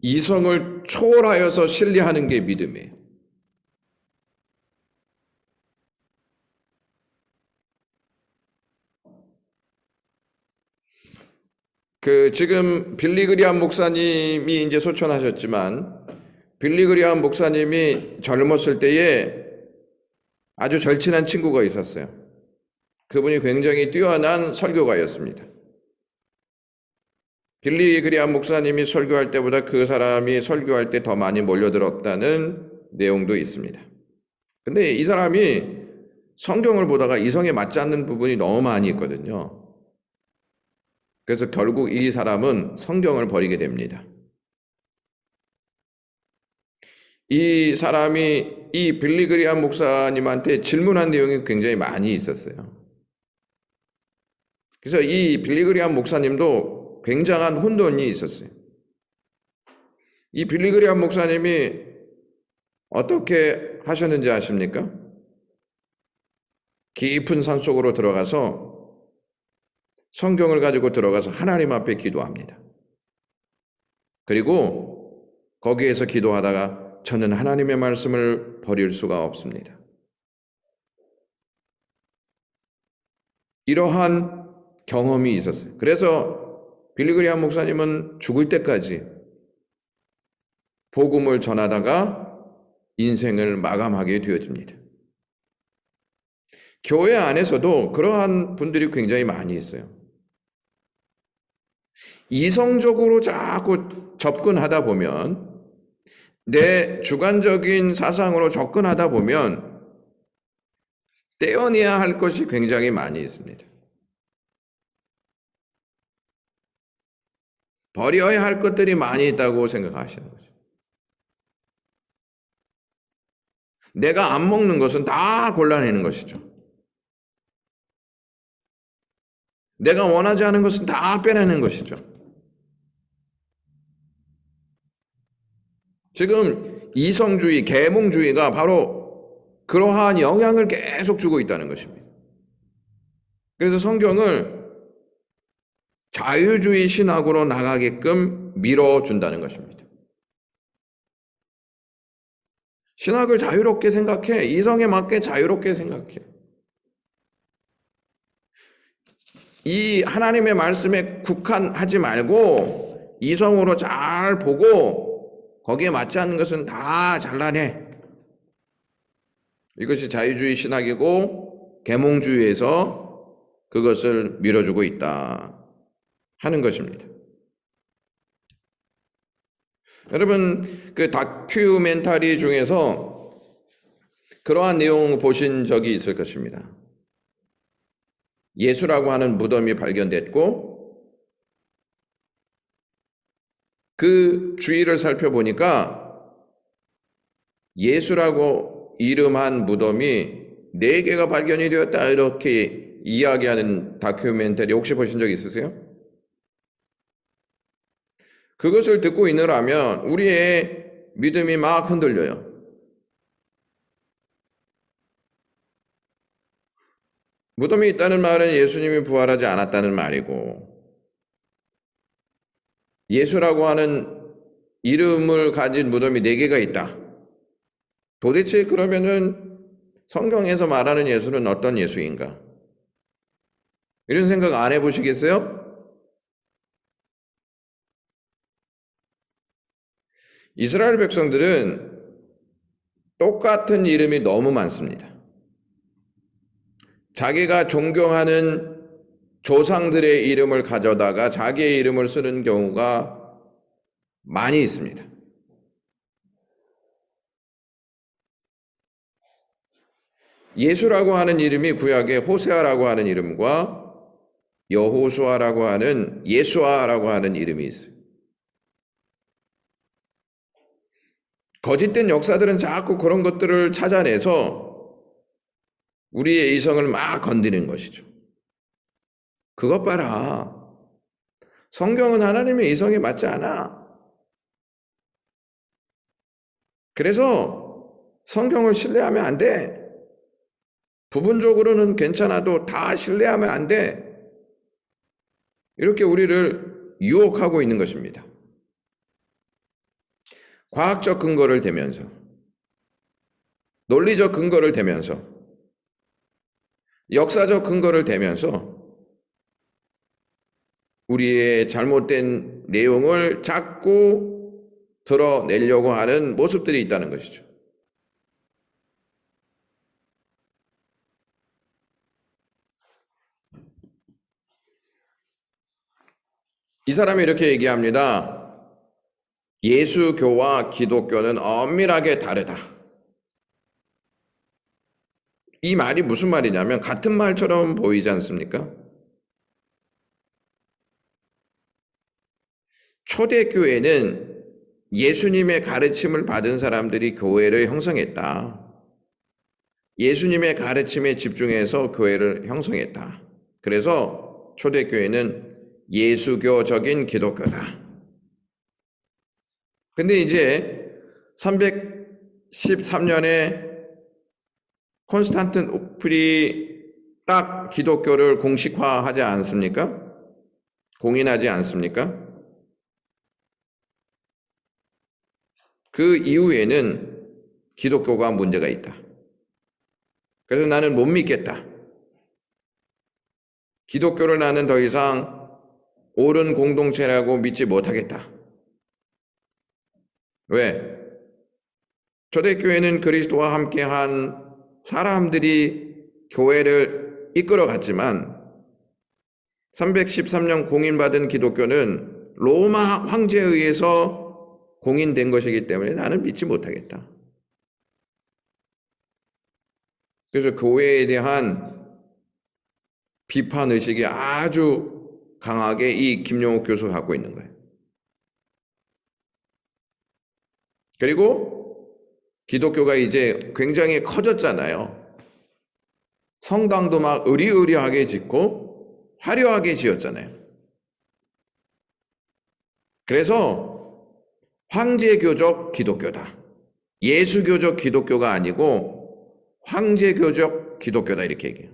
이성을 초월하여서 신뢰하는 게 믿음이에요. 지금 빌리 그리함 목사님이 이제 소천하셨지만 빌리 그리함 목사님이 젊었을 때에 아주 절친한 친구가 있었어요. 그분이 굉장히 뛰어난 설교가였습니다. 빌리 그리함 목사님이 설교할 때보다 그 사람이 설교할 때 더 많이 몰려들었다는 내용도 있습니다. 근데 이 사람이 성경을 보다가 이성에 맞지 않는 부분이 너무 많이 있거든요. 그래서 결국 이 사람은 성경을 버리게 됩니다. 이 사람이 이 빌리 그리함 목사님한테 질문한 내용이 굉장히 많이 있었어요. 그래서 이 빌리 그리함 목사님도 굉장한 혼돈이 있었어요. 이 빌리 그리함 목사님이 어떻게 하셨는지 아십니까? 깊은 산속으로 들어가서 성경을 가지고 들어가서 하나님 앞에 기도합니다. 그리고 거기에서 기도하다가 저는 하나님의 말씀을 버릴 수가 없습니다. 이러한 경험이 있었어요. 그래서 빌리 그리함 목사님은 죽을 때까지 복음을 전하다가 인생을 마감하게 되어집니다. 교회 안에서도 그러한 분들이 굉장히 많이 있어요. 이성적으로 자꾸 접근하다 보면, 내 주관적인 사상으로 접근하다 보면 떼어내야 할 것이 굉장히 많이 있습니다. 버려야 할 것들이 많이 있다고 생각하시는 거죠. 내가 안 먹는 것은 다 골라내는 것이죠. 내가 원하지 않은 것은 다 빼내는 것이죠. 지금 이성주의, 계몽주의가 바로 그러한 영향을 계속 주고 있다는 것입니다. 그래서 성경을 자유주의 신학으로 나가게끔 밀어준다는 것입니다. 신학을 자유롭게 생각해. 이성에 맞게 자유롭게 생각해. 이 하나님의 말씀에 국한하지 말고 이성으로 잘 보고 거기에 맞지 않는 것은 다 잘라내. 이것이 자유주의 신학이고 계몽주의에서 그것을 밀어주고 있다 하는 것입니다. 여러분, 그 다큐멘터리 중에서 그러한 내용 보신 적이 있을 것입니다. 예수라고 하는 무덤이 발견됐고 그 주위를 살펴보니까 예수라고 이름한 무덤이 4개가 발견이 되었다, 이렇게 이야기하는 다큐멘터리 혹시 보신 적 있으세요? 그것을 듣고 있느라면 우리의 믿음이 막 흔들려요. 무덤이 있다는 말은 예수님이 부활하지 않았다는 말이고, 예수라고 하는 이름을 가진 무덤이 4개가 있다. 도대체 그러면은 성경에서 말하는 예수는 어떤 예수인가? 이런 생각 안 해보시겠어요? 이스라엘 백성들은 똑같은 이름이 너무 많습니다. 자기가 존경하는 조상들의 이름을 가져다가 자기의 이름을 쓰는 경우가 많이 있습니다. 예수라고 하는 이름이 구약에 호세아라고 하는 이름과 여호수아라고 하는 예수아라고 하는 이름이 있어요. 거짓된 역사들은 자꾸 그런 것들을 찾아내서 우리의 이성을 막 건드리는 것이죠. 그것 봐라. 성경은 하나님의 이성에 맞지 않아. 그래서 성경을 신뢰하면 안 돼. 부분적으로는 괜찮아도 다 신뢰하면 안 돼. 이렇게 우리를 유혹하고 있는 것입니다. 과학적 근거를 대면서, 논리적 근거를 대면서, 역사적 근거를 대면서 우리의 잘못된 내용을 자꾸 드러내려고 하는 모습들이 있다는 것이죠. 이 사람이 이렇게 얘기합니다. 예수교와 기독교는 엄밀하게 다르다. 이 말이 무슨 말이냐면 같은 말처럼 보이지 않습니까? 초대교회는 예수님의 가르침을 받은 사람들이 교회를 형성했다. 예수님의 가르침에 집중해서 교회를 형성했다. 그래서 초대교회는 예수교적인 기독교다. 근데 이제 313년에 콘스탄티노플이 딱 기독교를 공식화하지 않습니까? 공인하지 않습니까? 그 이후에는 기독교가 문제가 있다. 그래서 나는 못 믿겠다. 기독교를 나는 더 이상 옳은 공동체라고 믿지 못하겠다. 왜? 초대교회는 그리스도와 함께한 사람들이 교회를 이끌어갔지만 313년 공인받은 기독교는 로마 황제에 의해서 공인된 것이기 때문에 나는 믿지 못하겠다. 그래서 교회에 대한 비판 의식이 아주 강하게 이 김용옥 교수가 갖고 있는 거예요. 그리고 기독교가 이제 굉장히 커졌잖아요. 성당도 막 으리으리하게 짓고 화려하게 지었잖아요. 그래서 황제교적 기독교다. 예수교적 기독교가 아니고 황제교적 기독교다 이렇게 얘기해요.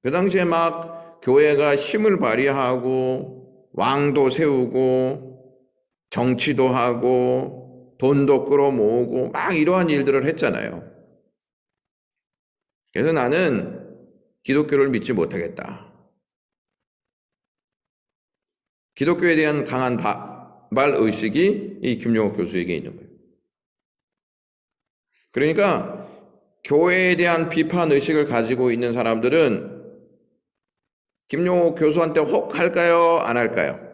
그 당시에 막 교회가 힘을 발휘하고 왕도 세우고 정치도 하고 돈도 끌어모으고 막 이러한 일들을 했잖아요. 그래서 나는 기독교를 믿지 못하겠다. 기독교에 대한 강한 말 의식이 이 김용옥 교수에게 있는 거예요. 그러니까 교회에 대한 비판 의식을 가지고 있는 사람들은 김용옥 교수한테 혹 할까요? 안 할까요?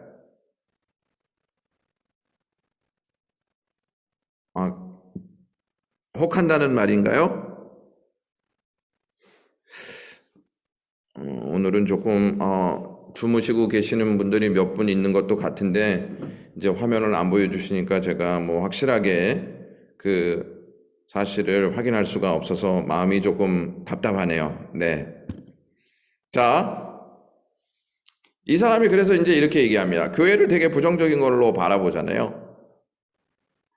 혹한다는 말인가요? 오늘은 조금 주무시고 계시는 분들이 몇 분 있는 것도 같은데 이제 화면을 안 보여주시니까 제가 뭐 확실하게 그 사실을 확인할 수가 없어서 마음이 조금 답답하네요. 네. 자, 이 사람이 그래서 이제 이렇게 얘기합니다. 교회를 되게 부정적인 걸로 바라보잖아요.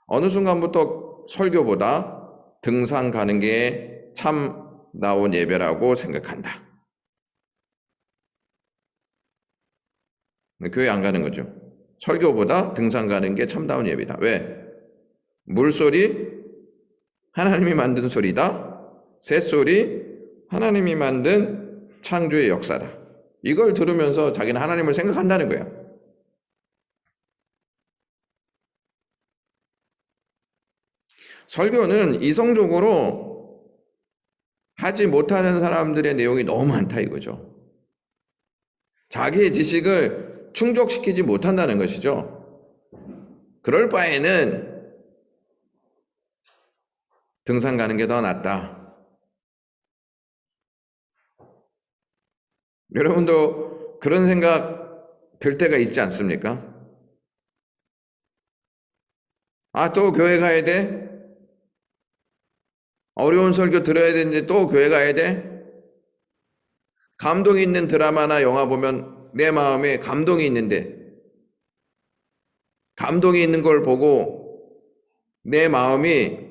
어느 순간부터 설교보다 등산 가는 게 참 나온 예배라고 생각한다. 교회 안 가는 거죠. 설교보다 등산 가는 게 참다운 예배다. 왜? 물소리 하나님이 만든 소리다. 새소리 하나님이 만든 창조의 역사다. 이걸 들으면서 자기는 하나님을 생각한다는 거야. 설교는 이성적으로 하지 못하는 사람들의 내용이 너무 많다 이거죠. 자기의 지식을 충족시키지 못한다는 것이죠. 그럴 바에는 등산 가는 게 더 낫다. 여러분도 그런 생각 들 때가 있지 않습니까? 또 교회 가야 돼? 어려운 설교 들어야 되는데 또 교회 가야 돼? 감동이 있는 드라마나 영화 보면 내 마음에 감동이 있는데 감동이 있는 걸 보고 내 마음이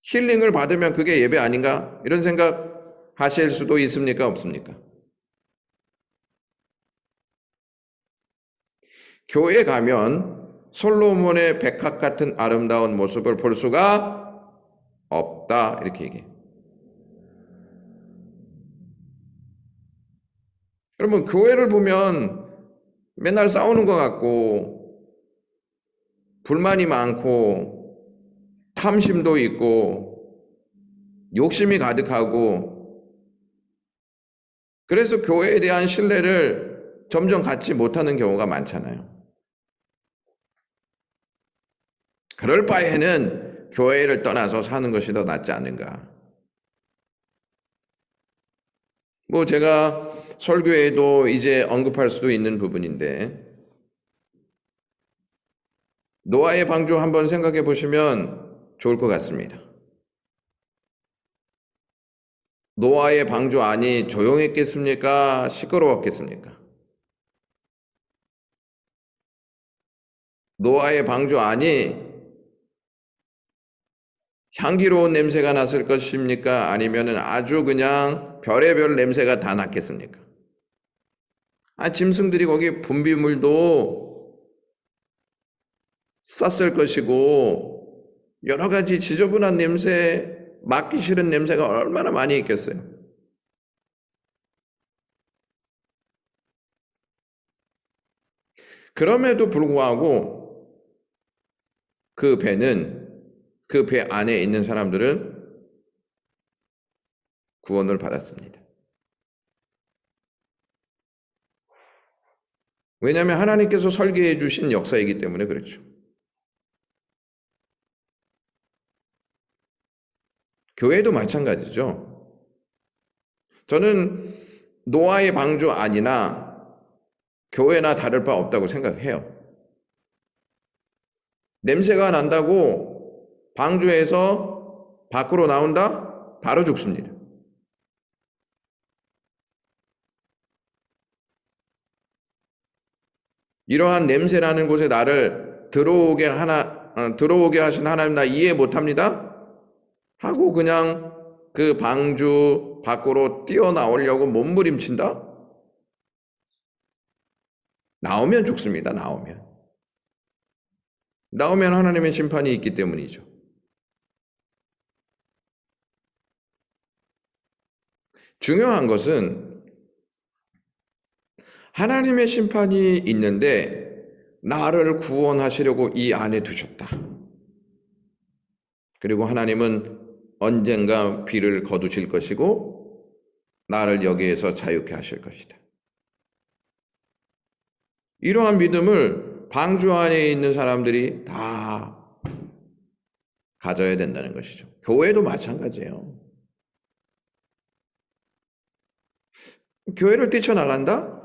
힐링을 받으면 그게 예배 아닌가? 이런 생각 하실 수도 있습니까? 없습니까? 교회 가면 솔로몬의 백합 같은 아름다운 모습을 볼 수가 없다 이렇게 얘기해요. 여러분 교회를 보면 맨날 싸우는 것 같고 불만이 많고 탐심도 있고 욕심이 가득하고 그래서 교회에 대한 신뢰를 점점 갖지 못하는 경우가 많잖아요. 그럴 바에는 교회를 떠나서 사는 것이 더 낫지 않은가. 뭐 제가 설교에도 이제 언급할 수도 있는 부분인데, 노아의 방주 한번 생각해 보시면 좋을 것 같습니다. 노아의 방주 안이 조용했겠습니까? 시끄러웠겠습니까? 노아의 방주 안이 향기로운 냄새가 났을 것입니까? 아니면 아주 그냥 별의별 냄새가 다 났겠습니까? 짐승들이 거기 분비물도 쌌을 것이고 여러 가지 지저분한 냄새, 맡기 싫은 냄새가 얼마나 많이 있겠어요. 그럼에도 불구하고 그 배 안에 있는 사람들은 구원을 받았습니다. 왜냐하면 하나님께서 설계해 주신 역사이기 때문에 그렇죠. 교회도 마찬가지죠. 저는 노아의 방주 안이나 교회나 다를 바 없다고 생각해요. 냄새가 난다고 방주에서 밖으로 나온다? 바로 죽습니다. 이러한 냄새나는 곳에 나를 들어오게 하신 하나님 나 이해 못합니다? 하고 그냥 그 방주 밖으로 뛰어나오려고 몸부림친다? 나오면 죽습니다. 나오면 하나님의 심판이 있기 때문이죠. 중요한 것은 하나님의 심판이 있는데 나를 구원하시려고 이 안에 두셨다. 그리고 하나님은 언젠가 비를 거두실 것이고 나를 여기에서 자유케 하실 것이다. 이러한 믿음을 방주 안에 있는 사람들이 다 가져야 된다는 것이죠. 교회도 마찬가지예요. 교회를 뛰쳐나간다?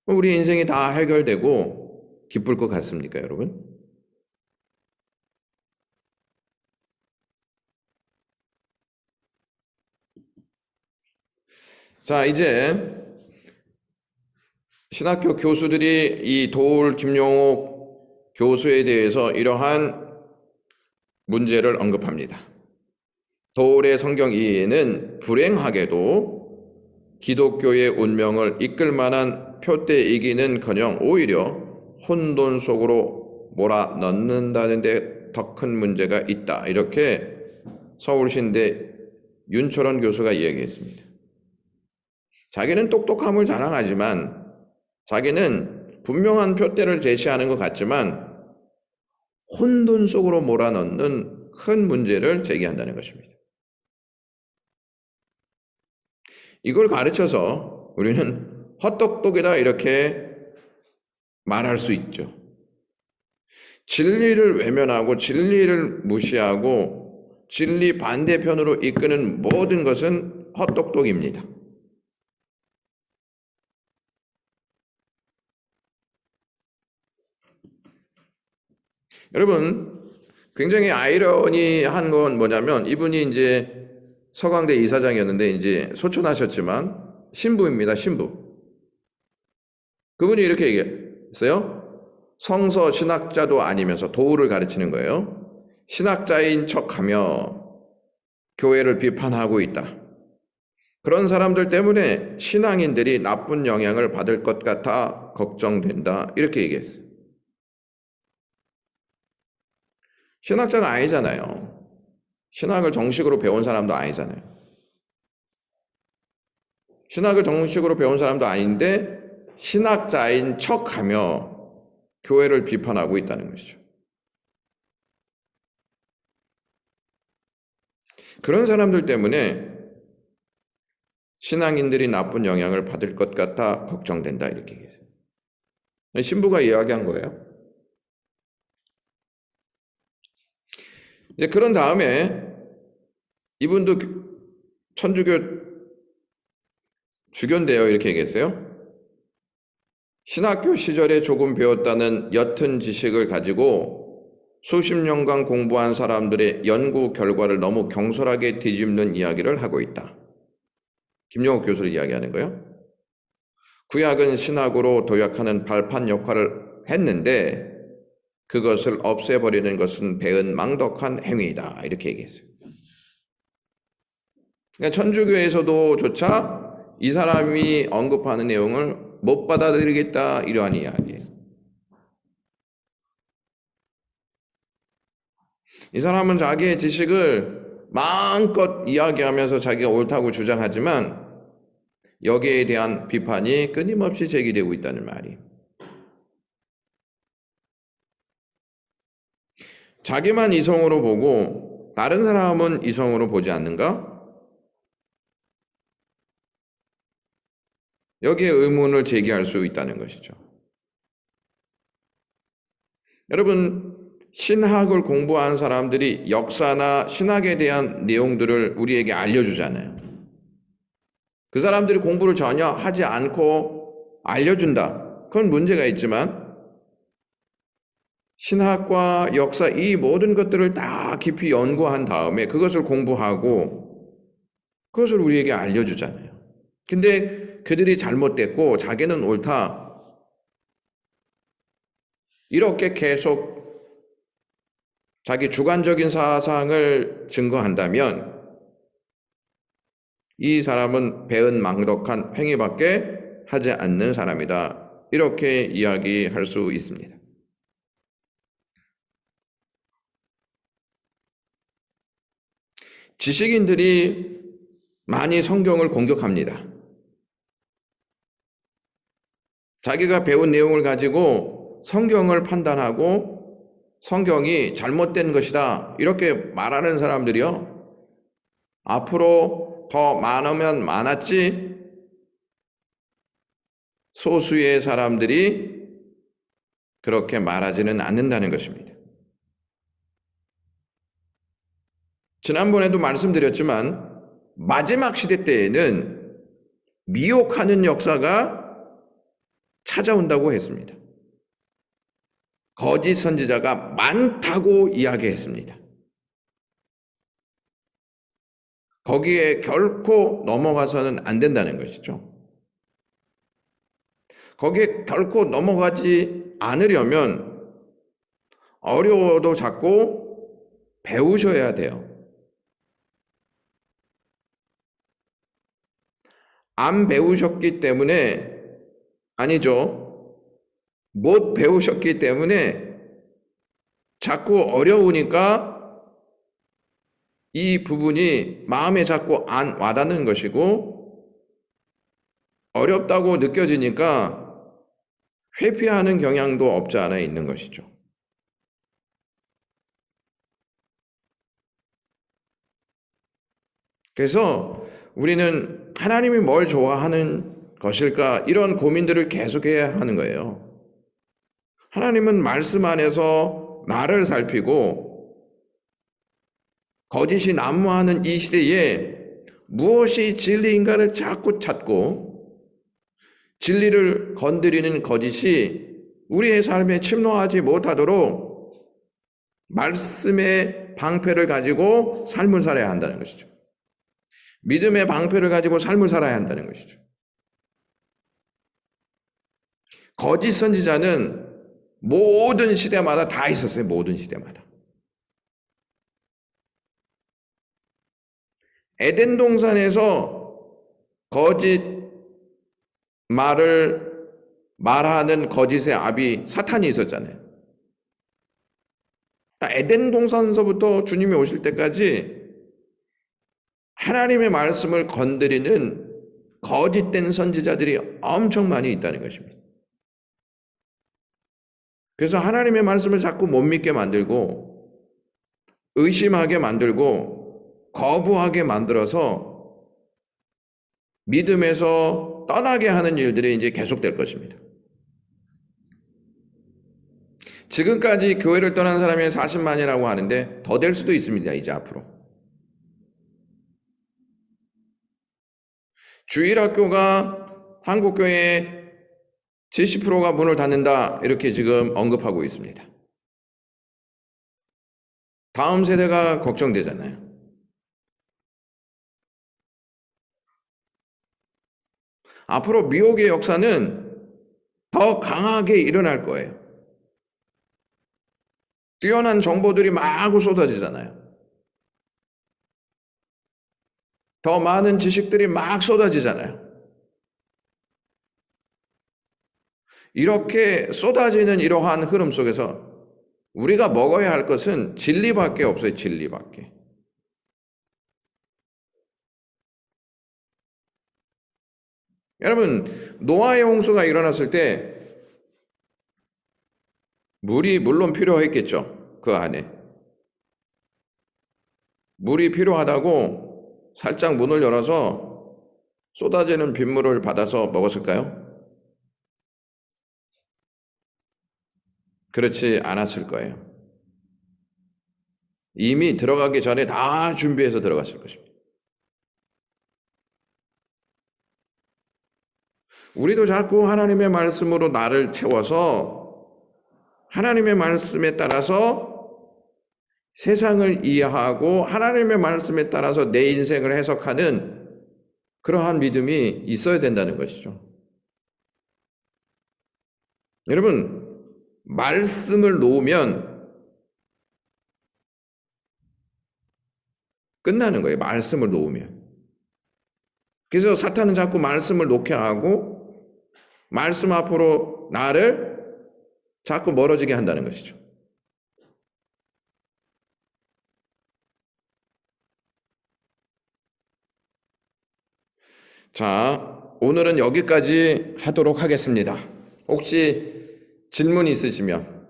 우리 인생이 다 해결되고 기쁠 것 같습니까, 여러분? 자, 이제 신학교 교수들이 이 도울 김용옥 교수에 대해서 이러한 문제를 언급합니다. 도울의 성경 이해는 불행하게도 기독교의 운명을 이끌 만한 표대이기는커녕 오히려 혼돈 속으로 몰아넣는다는 데 더 큰 문제가 있다. 이렇게 서울신대 윤철원 교수가 이야기했습니다. 자기는 똑똑함을 자랑하지만 자기는 분명한 표대를 제시하는 것 같지만 혼돈 속으로 몰아넣는 큰 문제를 제기한다는 것입니다. 이걸 가르쳐서 우리는 헛똑똑이다 이렇게 말할 수 있죠. 진리를 외면하고 진리를 무시하고 진리 반대편으로 이끄는 모든 것은 헛똑똑입니다. 여러분, 굉장히 아이러니한 건 뭐냐면 이분이 이제 서강대 이사장이었는데 이제 소천하셨지만 신부입니다. 신부. 그분이 이렇게 얘기했어요. 성서 신학자도 아니면서 도울을 가르치는 거예요. 신학자인 척하며 교회를 비판하고 있다. 그런 사람들 때문에 신앙인들이 나쁜 영향을 받을 것 같아 걱정된다. 이렇게 얘기했어요. 신학자가 아니잖아요. 신학을 정식으로 배운 사람도 아니잖아요. 신학을 정식으로 배운 사람도 아닌데 신학자인 척하며 교회를 비판하고 있다는 것이죠. 그런 사람들 때문에 신앙인들이 나쁜 영향을 받을 것 같아 걱정된다 이렇게 얘기했어요. 신부가 이야기한 거예요. 이제 그런 다음에 이분도 천주교 주교인데요. 이렇게 얘기했어요. 신학교 시절에 조금 배웠다는 옅은 지식을 가지고 수십 년간 공부한 사람들의 연구 결과를 너무 경솔하게 뒤집는 이야기를 하고 있다. 김영옥 교수를 이야기하는 거예요. 구약은 신학으로 도약하는 발판 역할을 했는데 그것을 없애버리는 것은 배은망덕한 행위이다. 이렇게 얘기했어요. 그러니까 천주교에서도 조차 이 사람이 언급하는 내용을 못 받아들이겠다 이러한 이야기예요. 이 사람은 자기의 지식을 마음껏 이야기하면서 자기가 옳다고 주장하지만 여기에 대한 비판이 끊임없이 제기되고 있다는 말이에요. 자기만 이성으로 보고 다른 사람은 이성으로 보지 않는가? 여기에 의문을 제기할 수 있다는 것이죠. 여러분, 신학을 공부한 사람들이 역사나 신학에 대한 내용들을 우리에게 알려주잖아요. 그 사람들이 공부를 전혀 하지 않고 알려준다. 그건 문제가 있지만 신학과 역사 이 모든 것들을 다 깊이 연구한 다음에 그것을 공부하고 그것을 우리에게 알려주잖아요. 근데 그들이 잘못됐고 자기는 옳다. 이렇게 계속 자기 주관적인 사상을 증거한다면 이 사람은 배은망덕한 행위밖에 하지 않는 사람이다. 이렇게 이야기할 수 있습니다. 지식인들이 많이 성경을 공격합니다. 자기가 배운 내용을 가지고 성경을 판단하고 성경이 잘못된 것이다. 이렇게 말하는 사람들이요. 앞으로 더 많으면 많았지 소수의 사람들이 그렇게 말하지는 않는다는 것입니다. 지난번에도 말씀드렸지만 마지막 시대 때에는 미혹하는 역사가 찾아온다고 했습니다. 거짓 선지자가 많다고 이야기했습니다. 거기에 결코 넘어가서는 안 된다는 것이죠. 거기에 결코 넘어가지 않으려면 어려워도 자꾸 배우셔야 돼요. 안 배우셨기 때문에 아니죠. 못 배우셨기 때문에 자꾸 어려우니까 이 부분이 마음에 자꾸 안 와닿는 것이고 어렵다고 느껴지니까 회피하는 경향도 없지 않아 있는 것이죠. 그래서 우리는 하나님이 뭘 좋아하는 것일까 이런 고민들을 계속해야 하는 거예요. 하나님은 말씀 안에서 나를 살피고 거짓이 난무하는 이 시대에 무엇이 진리인가를 자꾸 찾고 진리를 건드리는 거짓이 우리의 삶에 침노하지 못하도록 말씀의 방패를 가지고 삶을 살아야 한다는 것이죠. 믿음의 방패를 가지고 삶을 살아야 한다는 것이죠. 거짓 선지자는 모든 시대마다 다 있었어요. 모든 시대마다. 에덴 동산에서 거짓 말을 말하는 거짓의 아비 사탄이 있었잖아요. 에덴 동산서부터 주님이 오실 때까지 하나님의 말씀을 건드리는 거짓된 선지자들이 엄청 많이 있다는 것입니다. 그래서 하나님의 말씀을 자꾸 못 믿게 만들고 의심하게 만들고 거부하게 만들어서 믿음에서 떠나게 하는 일들이 이제 계속될 것입니다. 지금까지 교회를 떠난 사람이 40만이라고 하는데 더 될 수도 있습니다. 이제 앞으로. 주일학교가 한국교회의 70%가 문을 닫는다 이렇게 지금 언급하고 있습니다. 다음 세대가 걱정되잖아요. 앞으로 미혹의 역사는 더 강하게 일어날 거예요. 뛰어난 정보들이 마구 쏟아지잖아요. 더 많은 지식들이 막 쏟아지잖아요. 이렇게 쏟아지는 이러한 흐름 속에서 우리가 먹어야 할 것은 진리밖에 없어요. 진리밖에. 여러분, 노아의 홍수가 일어났을 때 물이 물론 필요했겠죠. 그 안에. 물이 필요하다고 살짝 문을 열어서 쏟아지는 빗물을 받아서 먹었을까요? 그렇지 않았을 거예요. 이미 들어가기 전에 다 준비해서 들어갔을 것입니다. 우리도 자꾸 하나님의 말씀으로 나를 채워서 하나님의 말씀에 따라서 세상을 이해하고 하나님의 말씀에 따라서 내 인생을 해석하는 그러한 믿음이 있어야 된다는 것이죠. 여러분, 말씀을 놓으면 끝나는 거예요. 말씀을 놓으면. 그래서 사탄은 자꾸 말씀을 놓게 하고 말씀 앞으로 나를 자꾸 멀어지게 한다는 것이죠. 자, 오늘은 여기까지 하도록 하겠습니다. 혹시 질문 있으시면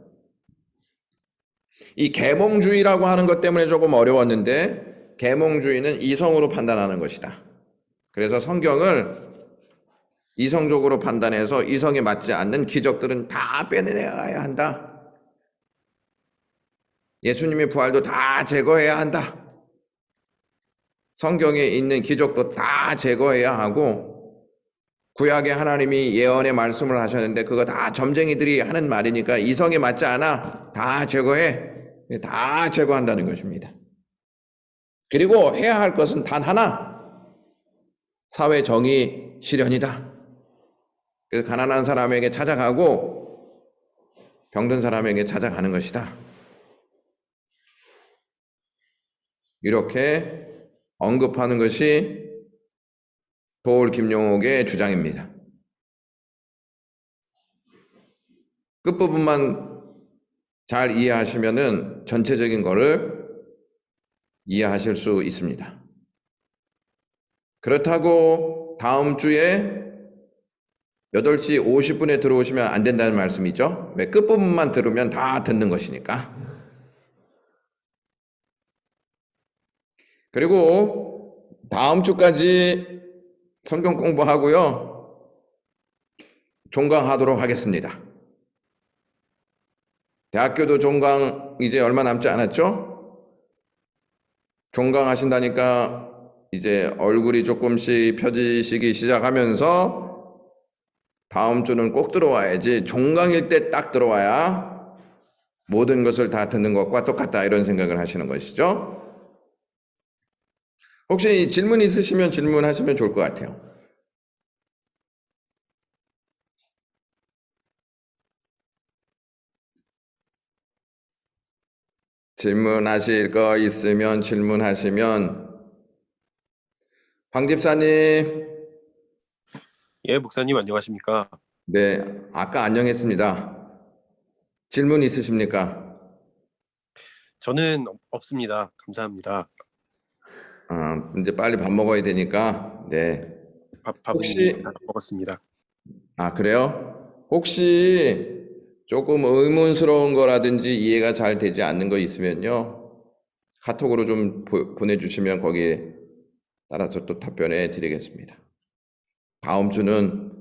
이 계몽주의라고 하는 것 때문에 조금 어려웠는데 계몽주의는 이성으로 판단하는 것이다. 그래서 성경을 이성적으로 판단해서 이성에 맞지 않는 기적들은 다 빼내야 한다. 예수님의 부활도 다 제거해야 한다. 성경에 있는 기적도 다 제거해야 하고 구약에 하나님이 예언의 말씀을 하셨는데 그거 다 점쟁이들이 하는 말이니까 이성에 맞지 않아. 다 제거해. 다 제거한다는 것입니다. 그리고 해야 할 것은 단 하나. 사회 정의 실현이다. 그래서 가난한 사람에게 찾아가고 병든 사람에게 찾아가는 것이다. 이렇게 언급하는 것이 도올 김용옥의 주장입니다. 끝부분만 잘 이해하시면은 전체적인 거를 이해하실 수 있습니다. 그렇다고 다음 주에 8시 50분에 들어오시면 안 된다는 말씀이죠. 왜? 끝부분만 들으면 다 듣는 것이니까. 그리고 다음 주까지 성경 공부하고요. 종강하도록 하겠습니다. 대학교도 종강 이제 얼마 남지 않았죠? 종강하신다니까 이제 얼굴이 조금씩 펴지시기 시작하면서 다음 주는 꼭 들어와야지. 종강일 때 딱 들어와야 모든 것을 다 듣는 것과 똑같다 이런 생각을 하시는 것이죠. 혹시 질문 있으시면 질문하시면 좋을 것 같아요. 질문하실 거 있으면 질문하시면. 황 집사님. 예, 목사님 안녕하십니까? 네, 아까 안녕했습니다. 질문 있으십니까? 저는 없습니다. 감사합니다. 이제 빨리 밥 먹어야 되니까. 네. 밥은 혹시 다 먹었습니다. 그래요? 혹시 조금 의문스러운 거라든지 이해가 잘 되지 않는 거 있으면요. 카톡으로 좀 보내주시면 거기에 따라서 또 답변해 드리겠습니다. 다음 주는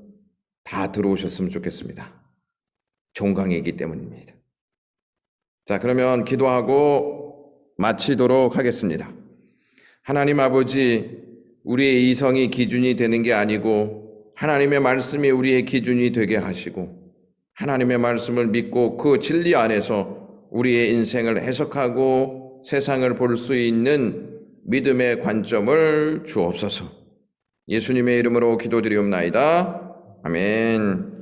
다 들어오셨으면 좋겠습니다. 종강이기 때문입니다. 자, 그러면 기도하고 마치도록 하겠습니다. 하나님 아버지, 우리의 이성이 기준이 되는 게 아니고 하나님의 말씀이 우리의 기준이 되게 하시고 하나님의 말씀을 믿고 그 진리 안에서 우리의 인생을 해석하고 세상을 볼 수 있는 믿음의 관점을 주옵소서. 예수님의 이름으로 기도드리옵나이다. 아멘.